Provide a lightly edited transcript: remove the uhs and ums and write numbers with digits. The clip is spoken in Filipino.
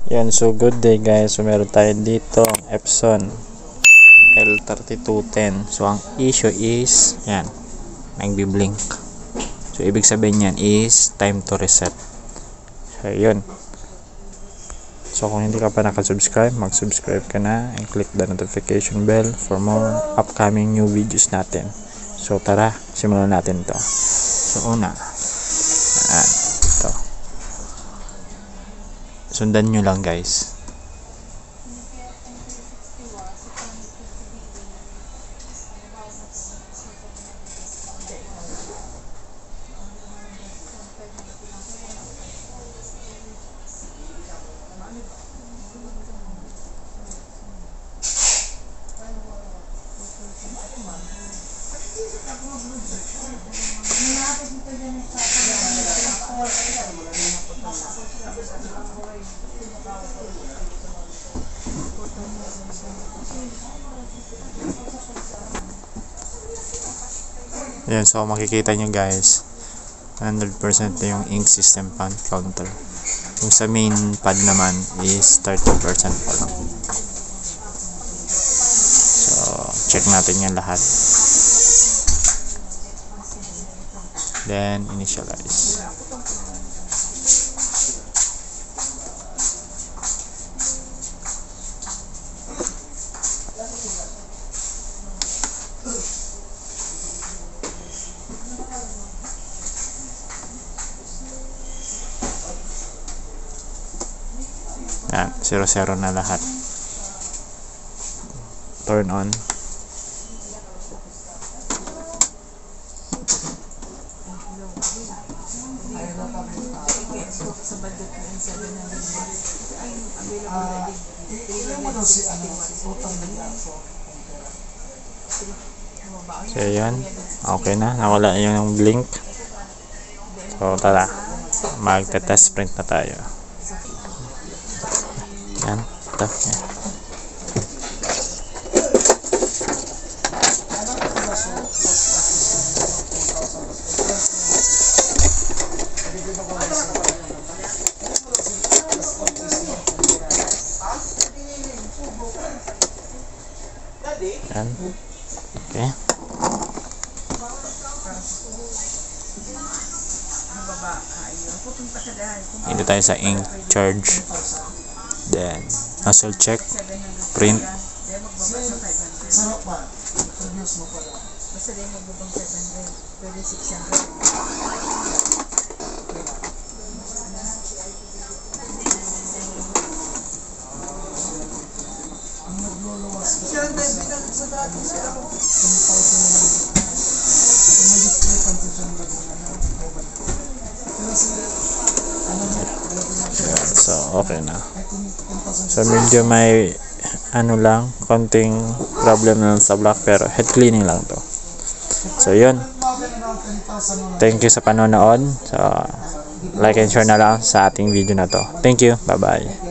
Yan, so good day guys. So meron tayo dito Epson L3210. So ang issue is yan, nagbi-blink. So ibig sabihin yan is time to reset. So yun. So kung hindi ka pa nakasubscribe, mag-subscribe ka na and click the notification bell for more upcoming new videos natin. So tara, simulan natin to. So una, ito. Sundan nyo lang guys. Yan, so makikita nyo guys 100% na yung ink system pan counter. Yung sa main pad naman is 30% pa lang. So check natin yan lahat, then initialize. Yan, 0-0 na lahat. Turn on. So yan, okay na, nawala yung blink. So tara, magte-test print na tayo. Yan, ito. Yan. Yan. Okay. Dito tayo sa ink charge. Then nozzle check, print. So okay na. So medyo may ano lang, konting problem lang sa block, pero head cleaning lang to. So yun, thank you sa panonood. So like and share na lang sa ating video na to. Thank you, bye bye.